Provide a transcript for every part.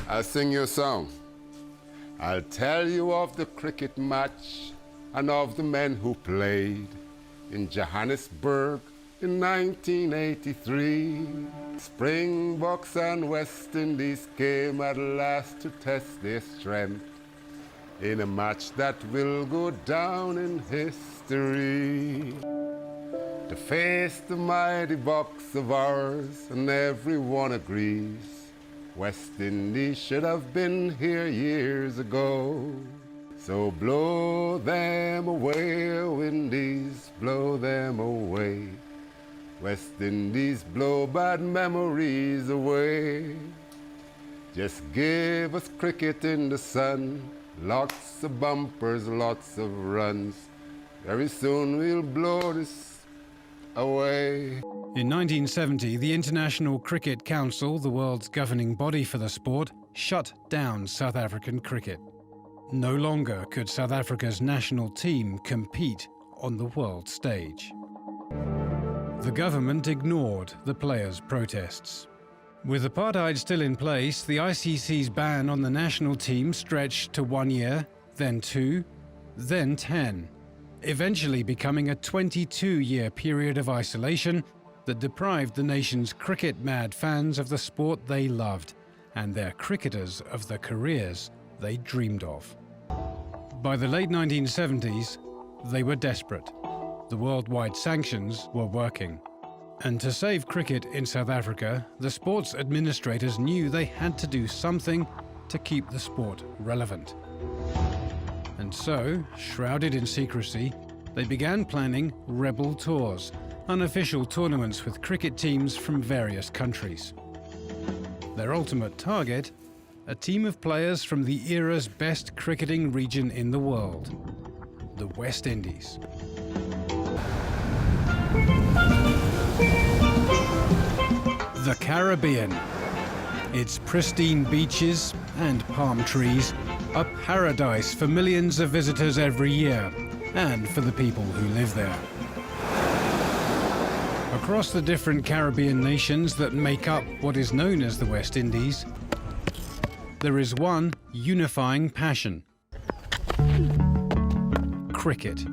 I'll sing you a song. I'll tell you of the cricket match and of the men who played in Johannesburg in 1983. Springboks and West Indies came at last to test their strength in a match that will go down in history. To face the mighty Boks of ours, and everyone agrees, West Indies should have been here years ago. So blow them away, oh Indies, blow them away. West Indies, blow bad memories away. Just give us cricket in the sun, lots of bumpers, lots of runs. Very soon we'll blow this away. In 1970, the International Cricket Council, the world's governing body for the sport, shut down South African cricket. No longer could South Africa's national team compete on the world stage. The government ignored the players' protests. With apartheid still in place, the ICC's ban on the national team stretched to 1 year, then 2, then 10, eventually becoming a 22-year period of isolation that deprived the nation's cricket-mad fans of the sport they loved and their cricketers of the careers they dreamed of. By the late 1970s, they were desperate. The worldwide sanctions were working. And to save cricket in South Africa, the sports administrators knew they had to do something to keep the sport relevant. And so, shrouded in secrecy, they began planning rebel tours, unofficial tournaments with cricket teams from various countries. Their ultimate target? A team of players from the era's best cricketing region in the world, the West Indies. The Caribbean. Its pristine beaches and palm trees are paradise for millions of visitors every year, and for the people who live there. Across the different Caribbean nations that make up what is known as the West Indies, there is one unifying passion: cricket.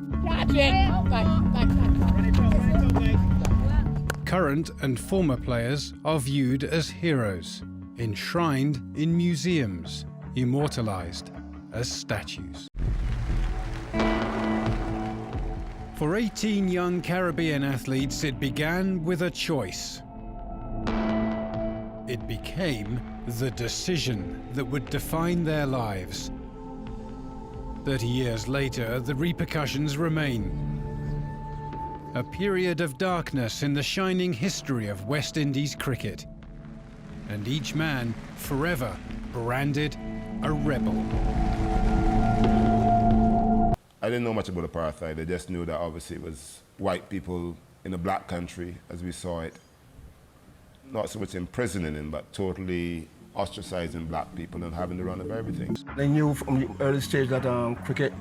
Current and former players are viewed as heroes, enshrined in museums, immortalized as statues. For 18 young Caribbean athletes, it began with a choice. It became the decision that would define their lives. 30 years later, the repercussions remain. A period of darkness in the shining history of West Indies cricket. And each man forever branded a rebel. I didn't know much about apartheid. I just knew that obviously it was white people in a black country, as we saw it. Not so much imprisoning them, but totally ostracizing black people and having the run of everything. I knew from the early stage that cricket,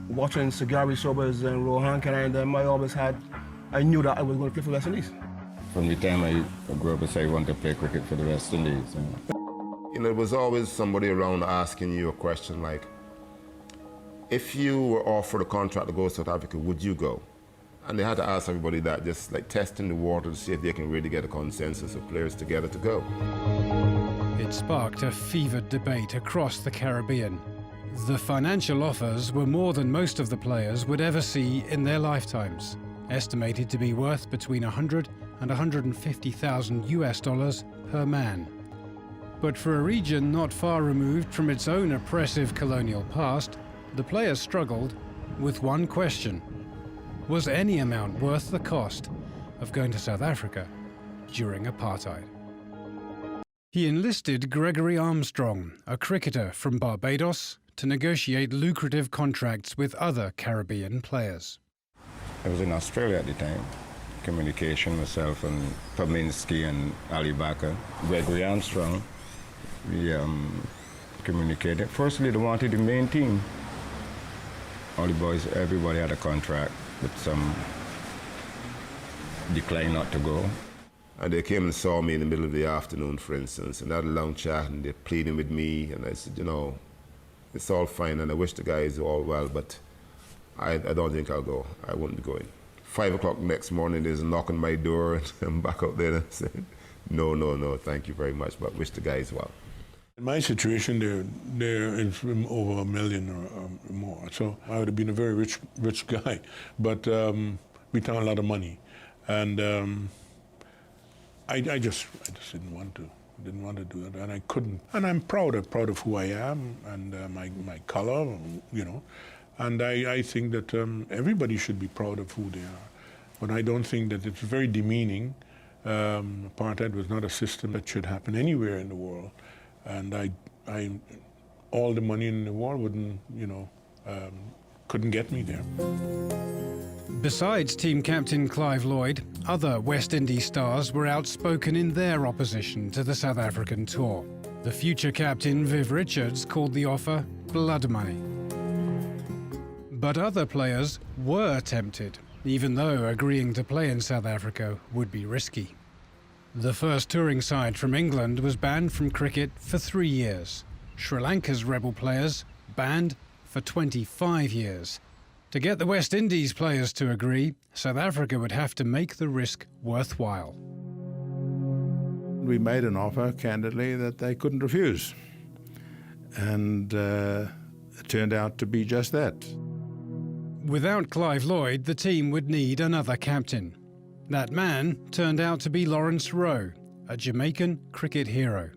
watching Gary Sobers and Rohan Canine, I knew that I was going to play for West Indies. From the time I grew up, I said I wanted to play cricket for the West Indies. You know, there was always somebody around asking you a question like, if you were offered a contract to go to South Africa, would you go? And they had to ask everybody that, just like testing the water to see if they can really get a consensus of players together to go. It sparked a fevered debate across the Caribbean. The financial offers were more than most of the players would ever see in their lifetimes, estimated to be worth between $100,000 and $150,000 US per man. But for a region not far removed from its own oppressive colonial past, the players struggled with one question: was any amount worth the cost of going to South Africa during apartheid? He enlisted Gregory Armstrong, a cricketer from Barbados, to negotiate lucrative contracts with other Caribbean players. I was in Australia at the time. Communication, myself and Paminsky and Ali Baker. Gregory Armstrong, we communicated. Firstly, they wanted the main team. All the boys, everybody had a contract, but some declined not to go. And they came and saw me in the middle of the afternoon, for instance, and had a long chat, and they're pleading with me, and I said, you know, it's all fine, and I wish the guys all well, but I don't think I'll go. I wouldn't be going. 5 o'clock next morning, there's a knock on my door, and I'm back out there, and I said, no, thank you very much, but wish the guys well. In my situation, there is over $1 million or more, so I would have been a very rich guy, but we found a lot of money, and I just didn't want to do it, and I couldn't. And I'm proud of who I am and my color, you know, and I think that everybody should be proud of who they are, but I don't think that it's very demeaning. Apartheid was not a system that should happen anywhere in the world. And all the money in the world wouldn't, you know, couldn't get me there. Besides team captain Clive Lloyd, other West Indies stars were outspoken in their opposition to the South African tour. The future captain Viv Richards called the offer blood money. But other players were tempted, even though agreeing to play in South Africa would be risky. The first touring side from England was banned from cricket for 3 years. Sri Lanka's rebel players banned for 25 years. To get the West Indies players to agree, South Africa would have to make the risk worthwhile. We made an offer, candidly, that they couldn't refuse. And it turned out to be just that. Without Clive Lloyd, the team would need another captain. That man turned out to be Lawrence Rowe, a Jamaican cricket hero.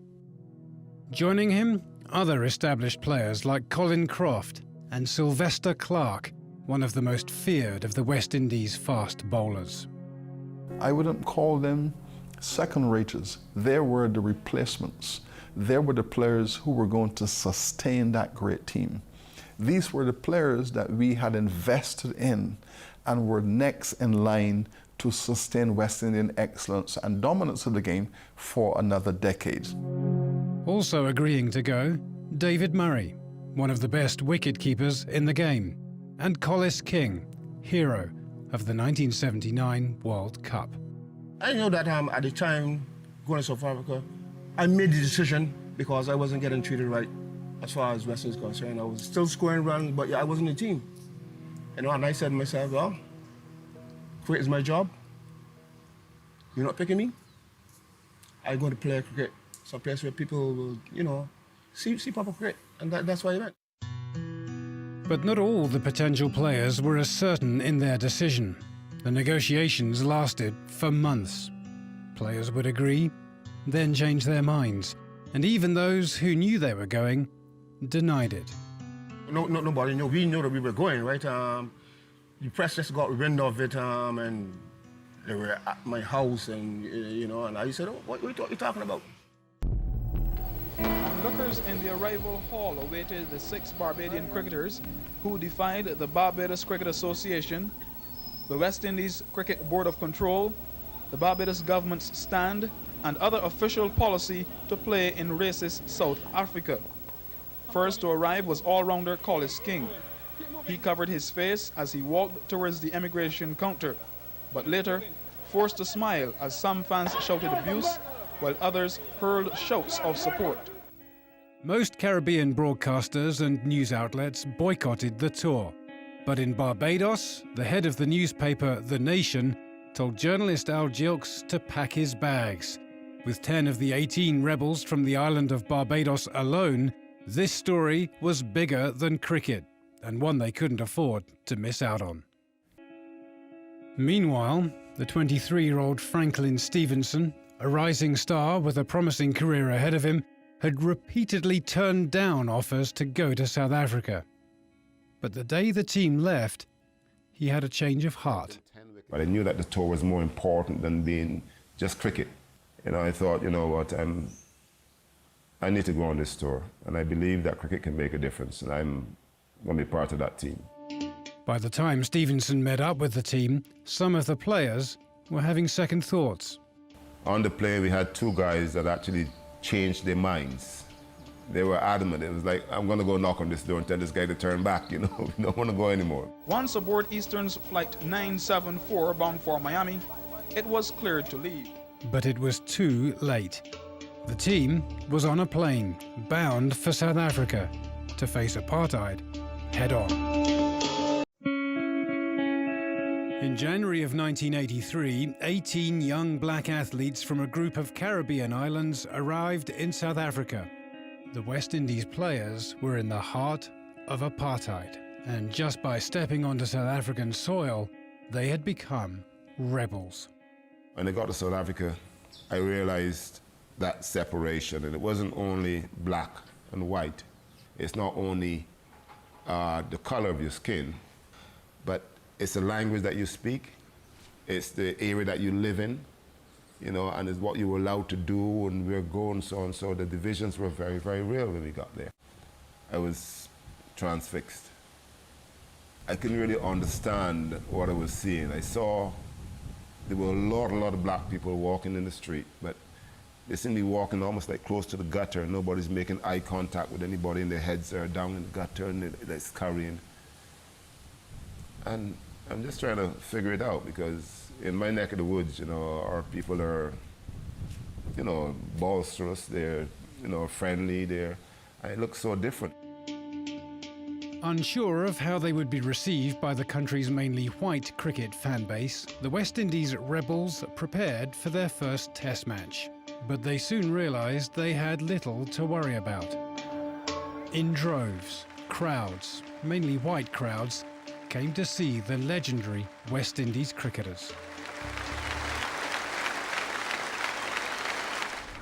Joining him, other established players like Colin Croft and Sylvester Clarke, one of the most feared of the West Indies fast bowlers. I wouldn't call them second-raters. They were the replacements. They were the players who were going to sustain that great team. These were the players that we had invested in and were next in line to sustain West Indian excellence and dominance of the game for another decade. Also agreeing to go, David Murray, one of the best wicket-keepers in the game, and Collis King, hero of the 1979 World Cup. I know that at the time going to South Africa, I made the decision because I wasn't getting treated right as far as West Indies is concerned. I was still scoring runs, but yeah, I wasn't in the team. You know, and I said to myself, well, cricket is my job. You're not picking me. I'm going to play cricket someplace where people will, you know, see proper cricket, and that's why I went. But not all the potential players were as certain in their decision. The negotiations lasted for months. Players would agree, then change their minds, and even those who knew they were going denied it. Nobody knew. We knew that we were going, right? The press just got wind of it, and they were at my house, and you know, and I said, "Oh, what are you talking about?" Lookers in the arrival hall awaited the 6 Barbadian cricketers who defied the Barbados Cricket Association, the West Indies Cricket Board of Control, the Barbados government's stand, and other official policy to play in racist South Africa. First to arrive was all-rounder Collis King. He covered his face as he walked towards the immigration counter, but later forced to smile as some fans shouted abuse, while others hurled shouts of support. Most Caribbean broadcasters and news outlets boycotted the tour. But in Barbados, the head of the newspaper The Nation told journalist Al Gilks to pack his bags. With 10 of the 18 rebels from the island of Barbados alone, this story was bigger than cricket, and one they couldn't afford to miss out on. Meanwhile, the 23-year-old Franklin Stevenson, a rising star with a promising career ahead of him, had repeatedly turned down offers to go to South Africa. But the day the team left, he had a change of heart. But I knew that the tour was more important than being just cricket. You know, I thought, you know what, I need to go on this tour, and I believe that cricket can make a difference, and I'm going to be part of that team. By the time Stevenson met up with the team, some of the players were having second thoughts. On the plane, we had 2 guys that actually changed their minds. They were adamant. It was like, I'm going to go knock on this door and tell this guy to turn back, you know, we don't want to go anymore. Once aboard Eastern's Flight 974 bound for Miami, it was cleared to leave. But it was too late. The team was on a plane, bound for South Africa, to face apartheid head-on. In January of 1983, 18 young black athletes from a group of Caribbean islands arrived in South Africa. The West Indies players were in the heart of apartheid, and just by stepping onto South African soil, they had become rebels. When I got to South Africa, I realized that separation, and it wasn't only black and white. It's not only the color of your skin, but it's the language that you speak, it's the area that you live in, you know, and it's what you were allowed to do and where go and so on. So the divisions were very, very real when we got there. I was transfixed. I couldn't really understand what I was seeing. I saw there were a lot of black people walking in the street, but they seemed to be walking almost like close to the gutter. Nobody's making eye contact with anybody, and their heads are down in the gutter and they're scurrying. And I'm just trying to figure it out, because in my neck of the woods, you know, our people are, you know, boisterous, they're, you know, friendly, and it looks so different. Unsure of how they would be received by the country's mainly white cricket fan base, the West Indies rebels prepared for their first test match. But they soon realised they had little to worry about. In droves, crowds, mainly white crowds, came to see the legendary West Indies cricketers.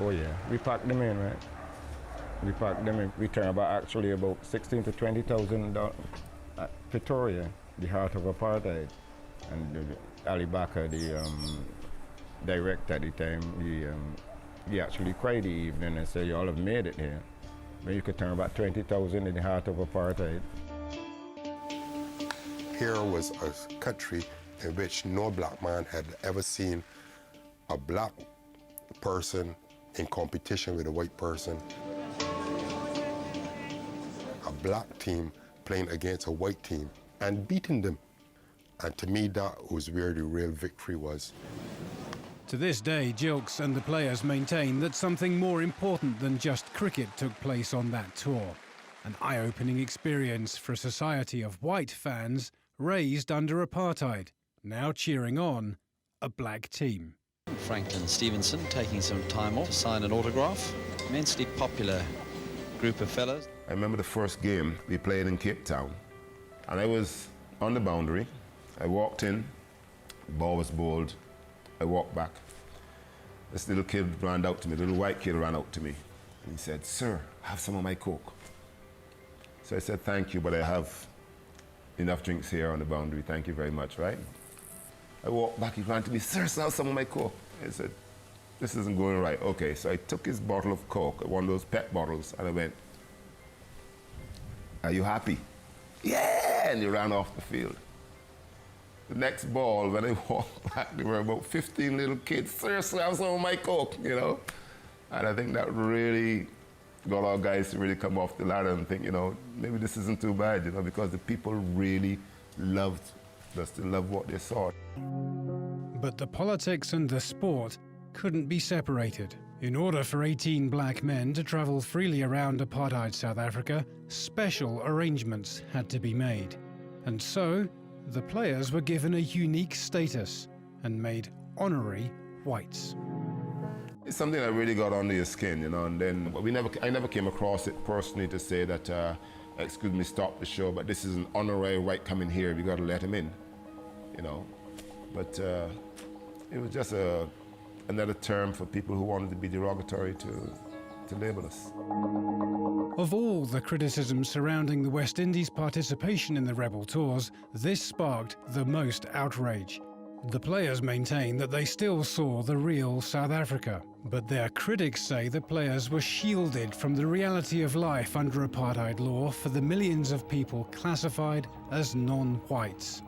Oh yeah, we packed them in, right? We packed them in. We turned about 16 to 20,000 at Pretoria, the heart of apartheid. And Ali Bakr, the director at the time, he actually cried the evening and said, "You all have made it here." But you could turn about 20,000 in the heart of apartheid. Here was a country in which no black man had ever seen a black person in competition with a white person. A black team playing against a white team and beating them. And to me, that was where the real victory was. To this day, Gilks and the players maintain that something more important than just cricket took place on that tour. An eye-opening experience for a society of white fans raised under apartheid, now cheering on a black team. Franklin Stevenson taking some time off to sign an autograph. Immensely popular group of fellows. I remember the first game we played in Cape Town, and I was on the boundary. I walked in, the ball was bowled, I walked back. This little kid ran out to me, little white kid ran out to me, and he said, "Sir, have some of my Coke." So I said, "Thank you, but I have enough drinks here on the boundary, thank you very much," right? I walked back, he ran to me, "Sir, have some of my Coke." I said, "This isn't going right." Okay, so I took his bottle of Coke, one of those pet bottles, and I went, "Are you happy?" "Yeah!" And he ran off the field. The next ball, when I walked back, there were about 15 little kids, "Sir, have some of my Coke," you know? And I think that really got our guys to really come off the ladder and think, you know, maybe this isn't too bad, you know, because the people really loved us, they loved what they saw. But the politics and the sport couldn't be separated. In order for 18 black men to travel freely around apartheid South Africa, special arrangements had to be made. And so, the players were given a unique status and made honorary whites. It's something that really got under your skin, you know, and then I never came across it personally to say that, excuse me, stop the show, but this is an honorary white coming here, we got to let him in, you know. But it was just another term for people who wanted to be derogatory to label us. Of all the criticism surrounding the West Indies' participation in the rebel tours, this sparked the most outrage. The players maintain that they still saw the real South Africa, but their critics say the players were shielded from the reality of life under apartheid law for the millions of people classified as non-whites.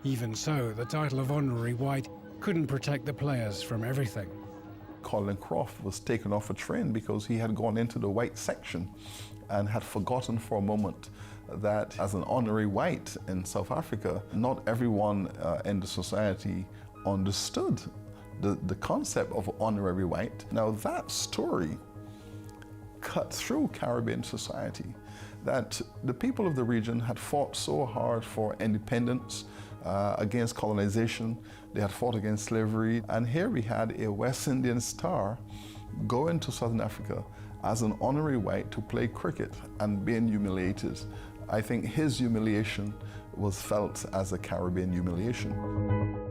Even so, the title of honorary white couldn't protect the players from everything. Colin Croft was taken off a train because he had gone into the white section and had forgotten for a moment that as an honorary white in South Africa, not everyone in the society understood the concept of honorary white. Now that story cut through Caribbean society, that the people of the region had fought so hard for independence, against colonization, they had fought against slavery, and here we had a West Indian star go into Southern Africa as an honorary white to play cricket and being humiliated. I think his humiliation was felt as a Caribbean humiliation.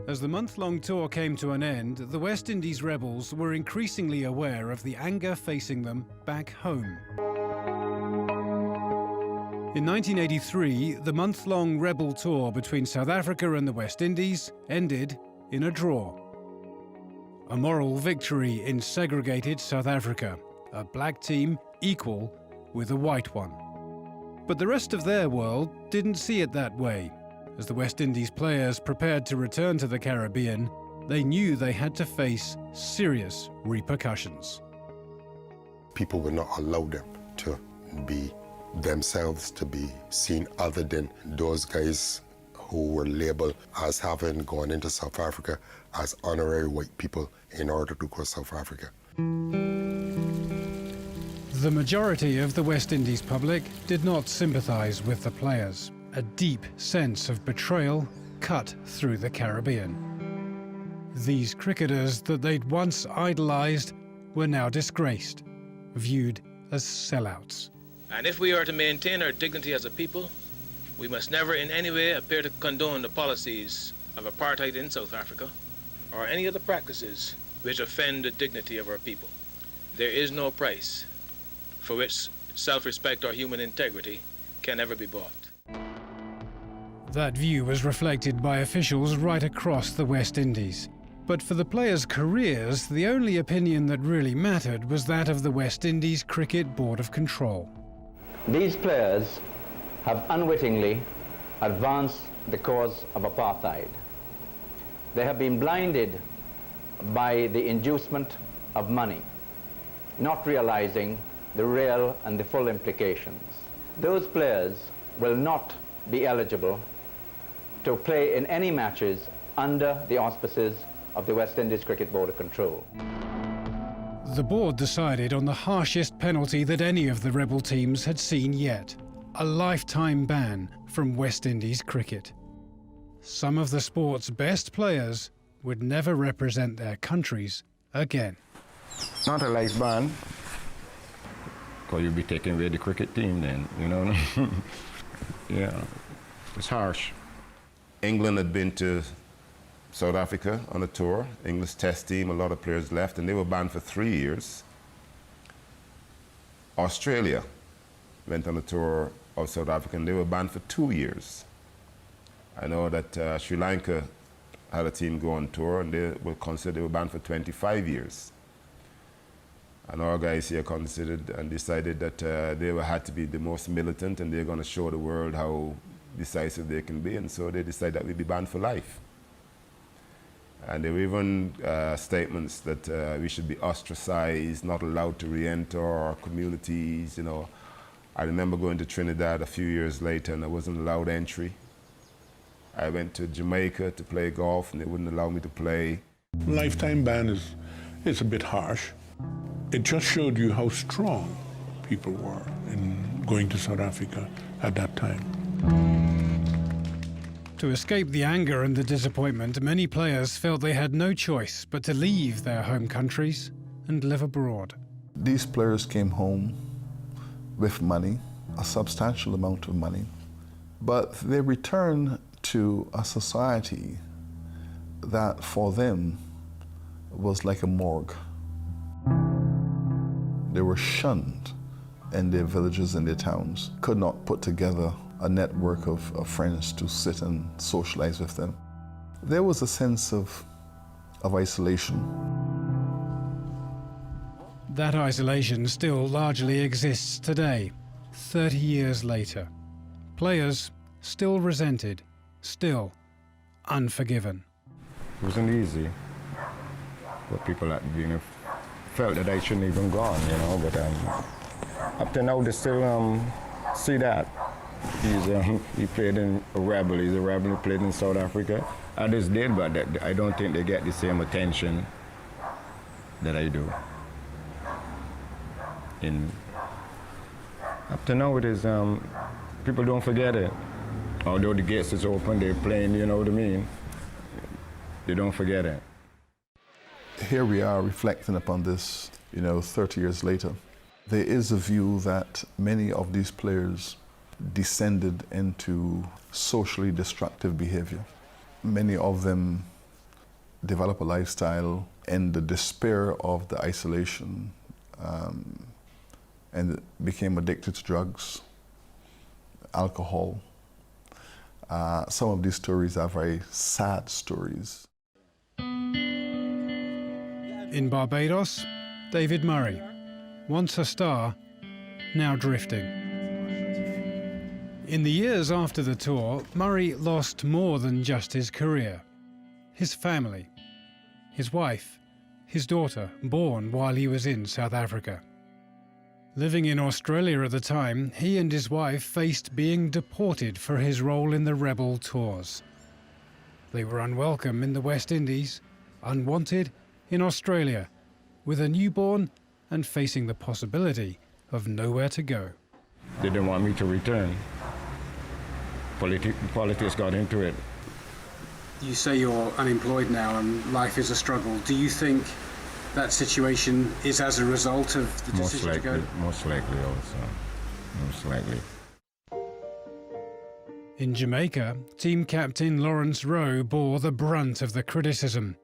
As the month-long tour came to an end, the West Indies rebels were increasingly aware of the anger facing them back home. In 1983, the month-long rebel tour between South Africa and the West Indies ended in a draw. A moral victory in segregated South Africa, a black team equal with a white one. But the rest of their world didn't see it that way. As the West Indies players prepared to return to the Caribbean, they knew they had to face serious repercussions. People would not allow them to be themselves, to be seen other than those guys who were labeled as having gone into South Africa as honorary white people in order to go to South Africa. The majority of the West Indies public did not sympathize with the players. A deep sense of betrayal cut through the Caribbean. These cricketers that they'd once idolized were now disgraced, viewed as sellouts. And if we are to maintain our dignity as a people, we must never in any way appear to condone the policies of apartheid in South Africa or any of the practices which offend the dignity of our people. There is no price for which self-respect or human integrity can ever be bought. That view was reflected by officials right across the West Indies. But for the players' careers, the only opinion that really mattered was that of the West Indies Cricket Board of Control. These players have unwittingly advanced the cause of apartheid. They have been blinded by the inducement of money, not realizing the real and the full implications. Those players will not be eligible to play in any matches under the auspices of the West Indies Cricket Board of Control. The board decided on the harshest penalty that any of the rebel teams had seen yet: a lifetime ban from West Indies cricket. Some of the sport's best players would never represent their countries again. Not a life ban, because you'll be taking away the cricket team then, you know? Yeah, it's harsh. England had been to South Africa on a tour, English test team, a lot of players left, and they were banned for 3 years. Australia went on a tour of South Africa, and they were banned for 2 years. I know that Sri Lanka had a team go on tour, and they were banned for 25 years. And our guys here considered and decided that they had to be the most militant, and they're going to show the world how decisive they can be, and so they decided that we'd be banned for life. And there were even statements that we should be ostracized, not allowed to re-enter our communities, you know. I remember going to Trinidad a few years later, and I wasn't allowed entry. I went to Jamaica to play golf, and they wouldn't allow me to play. Lifetime ban is a bit harsh. It just showed you how strong people were in going to South Africa at that time. To escape the anger and the disappointment, many players felt they had no choice but to leave their home countries and live abroad. These players came home with money, a substantial amount of money, but they returned to a society that for them was like a morgue. They were shunned in their villages and their towns, could not put together a network of friends to sit and socialize with them. There was a sense of isolation. That isolation still largely exists today, 30 years later. Players still resented, still unforgiven. It wasn't easy, but people at the beginning felt that I shouldn't even gone, you know, but up to now they still see that. He played in a rebel. He's a rebel who played in South Africa. Others did, but I don't think they get the same attention that I do. Up to now, it is, people don't forget it. Although the gates is open, they're playing, you know what I mean? They don't forget it. Here we are reflecting upon this, 30 years later. There is a view that many of these players descended into socially destructive behavior. Many of them develop a lifestyle and the despair of the isolation and became addicted to drugs, alcohol. Some of these stories are very sad stories. In Barbados, David Murray, once a star, now drifting. In the years after the tour, Murray lost more than just his career. His family, his wife, his daughter, born while he was in South Africa. Living in Australia at the time, he and his wife faced being deported for his role in the rebel tours. They were unwelcome in the West Indies, unwanted in Australia, with a newborn and facing the possibility of nowhere to go. They didn't want me to return. Politics got into it. You say you're unemployed now and life is a struggle. Do you think that situation is as a result of the decision to go? Most likely also. Most likely. In Jamaica, team captain Lawrence Rowe bore the brunt of the criticism.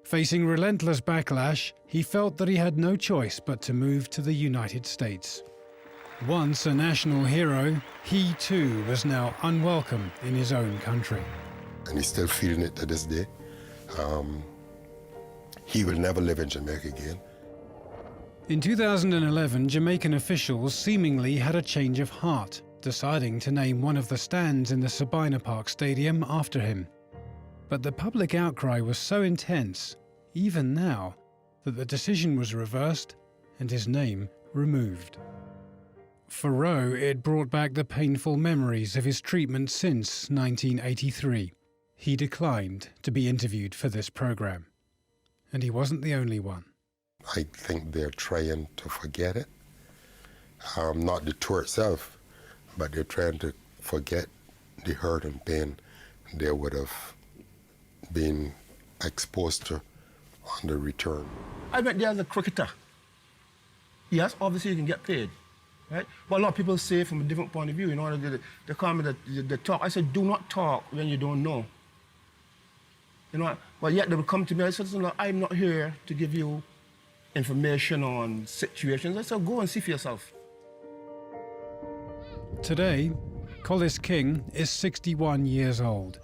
Facing relentless backlash, he felt that he had no choice but to move to the United States. Once a national hero, he too was now unwelcome in his own country. And he's still feeling it to this day. He will never live in Jamaica again. In 2011, Jamaican officials seemingly had a change of heart, deciding to name one of the stands in the Sabina Park Stadium after him. But the public outcry was so intense, even now, that the decision was reversed and his name removed. For Rowe, it brought back the painful memories of his treatment since 1983. He declined to be interviewed for this program. And he wasn't the only one. I think they're trying to forget it. Not the tour itself, but they're trying to forget the hurt and pain they would have been exposed to on the return. I went there as a cricketer. Yes, obviously you can get paid, right? But a lot of people say from a different point of view, they call me the talk. I said, do not talk when you don't know. But yet they would come to me, I said, no, I'm not here to give you information on situations. I said, go and see for yourself. Today, Collis King is 61 years old.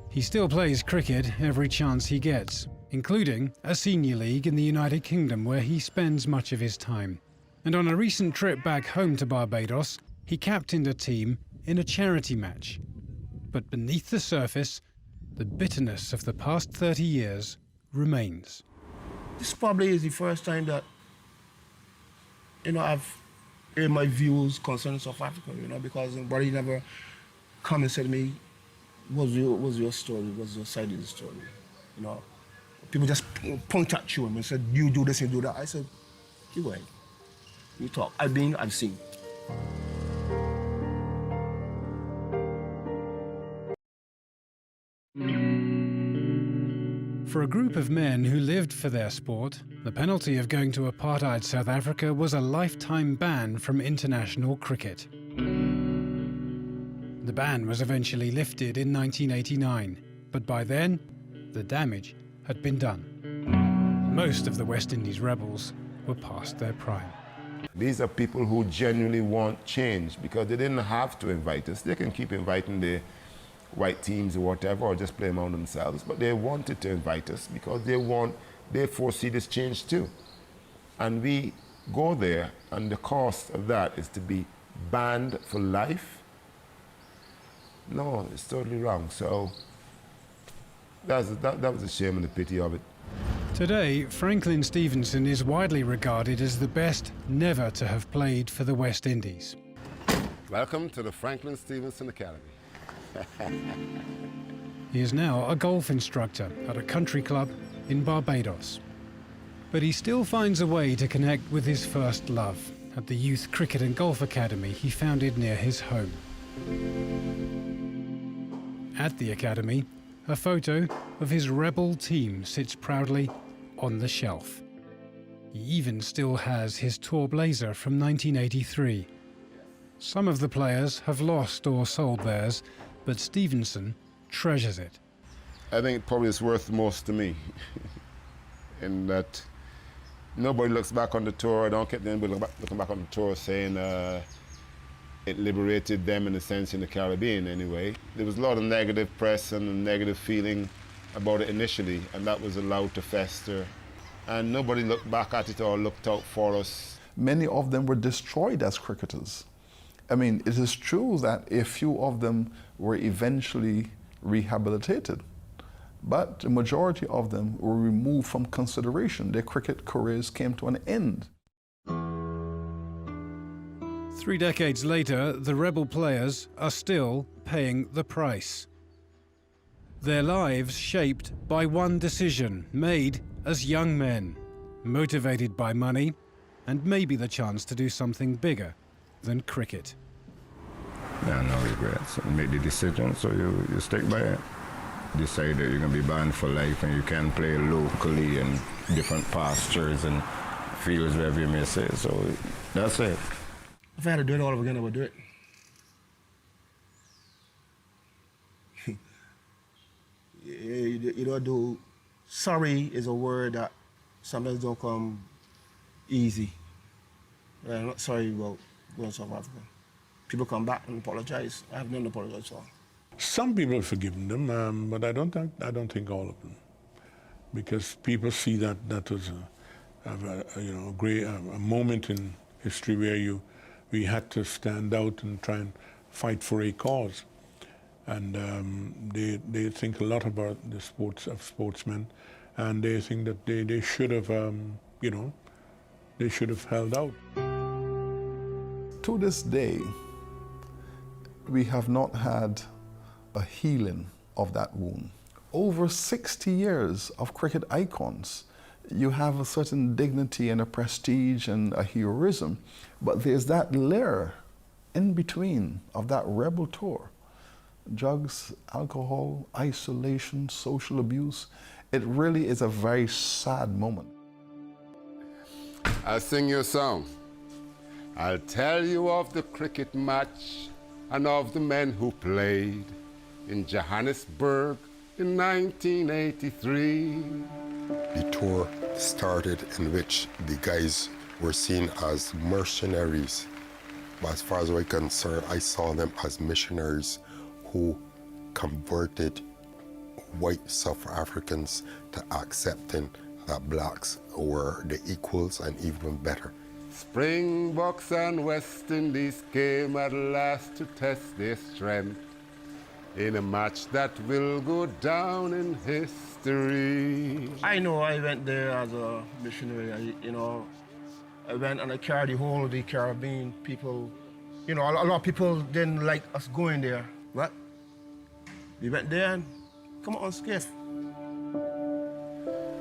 He still plays cricket every chance he gets, including a senior league in the United Kingdom where he spends much of his time. And on a recent trip back home to Barbados, he captained a team in a charity match. But beneath the surface, the bitterness of the past 30 years remains. This probably is the first time that, I've aired my views concerning South Africa, because nobody never come and said to me, what's your story, what's your side of the story, People just point at you and said, you do this and do that. I said, keep going, you talk. I've seen. For a group of men who lived for their sport, the penalty of going to apartheid South Africa was a lifetime ban from international cricket. The ban was eventually lifted in 1989, but by then, the damage had been done. Most of the West Indies rebels were past their prime. These are people who genuinely want change because they didn't have to invite us. They can keep inviting the white teams or whatever, or just play among themselves, but they wanted to invite us because they foresee this change too. And we go there, and the cost of that is to be banned for life. No, it's totally wrong. So that was a shame and a pity of it. Today, Franklin Stevenson is widely regarded as the best never to have played for the West Indies. Welcome to the Franklin Stevenson Academy. He is now a golf instructor at a country club in Barbados. But he still finds a way to connect with his first love at the Youth Cricket and Golf Academy he founded near his home. At the academy, a photo of his rebel team sits proudly on the shelf. He even still has his tour blazer from 1983. Some of the players have lost or sold theirs, but Stevenson treasures it. I think it probably is worth most to me in that nobody looks back on the tour. I don't get anybody looking back on the tour saying it liberated them in a sense in the Caribbean anyway. There was a lot of negative press and a negative feeling about it initially, and that was allowed to fester. And nobody looked back at it or looked out for us. Many of them were destroyed as cricketers. I mean, it is true that a few of them were eventually rehabilitated, but the majority of them were removed from consideration. Their cricket careers came to an end. 3 decades later, the rebel players are still paying the price. Their lives shaped by one decision made as young men, motivated by money and maybe the chance to do something bigger than cricket. Yeah, no regrets. You make the decision, so you stick by it. Decide that you're going to be banned for life and you can play locally in different pastures and fields, wherever you may say. So that's it. If I had to do it all over again, I would do it. You don't do. Sorry is a word that sometimes don't come easy. I'm not sorry about going to South Africa. People come back and apologize. I have none to apologize for. Some people have forgiven them, but I don't think all of them, because people see that was a moment in history where we had to stand out and try and fight for a cause, and they think a lot about the sportsmen, and they think that they should have they should have held out. To this day, we have not had a healing of that wound. Over 60 years of cricket icons, you have a certain dignity and a prestige and a heroism, but there's that layer in between of that rebel tour. Drugs, alcohol, isolation, social abuse. It really is a very sad moment. I'll sing you a song. I'll tell you of the cricket match and of the men who played in Johannesburg in 1983. The tour started in which the guys were seen as mercenaries. But as far as we're concerned, I saw them as missionaries who converted white South Africans to accepting that blacks were the equals and even better. Springboks and West Indies came at last to test their strength in a match that will go down in history. I know I went there as a missionary. I went and I carried the whole of the Caribbean people. A lot of people didn't like us going there, but we went there and come on skiff.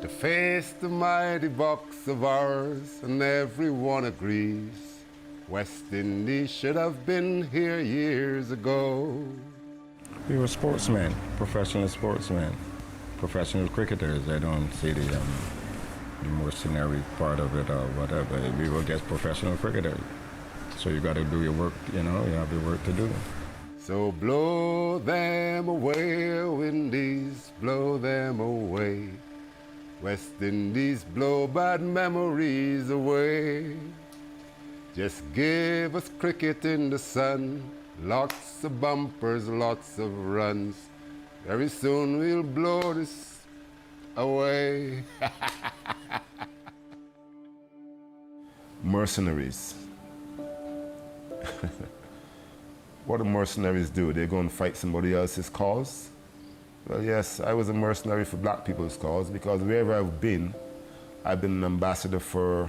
To face the mighty Boks of ours, and everyone agrees, West Indies should have been here years ago. We were sportsmen, professional sportsmen, professional cricketers. I don't see the mercenary part of it or whatever. We were just professional cricketers. So you got to do your work, you have your work to do. So blow them away, oh Indies, blow them away. West Indies, blow bad memories away. Just give us cricket in the sun, lots of bumpers, lots of runs. Very soon we'll blow this away. Mercenaries. What do mercenaries do? They go and fight somebody else's cause? Well, yes, I was a mercenary for black people's cause because wherever I've been an ambassador for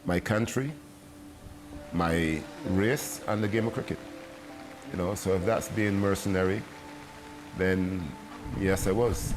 my country, my race, and the game of cricket. So if that's being mercenary, then yes, I was.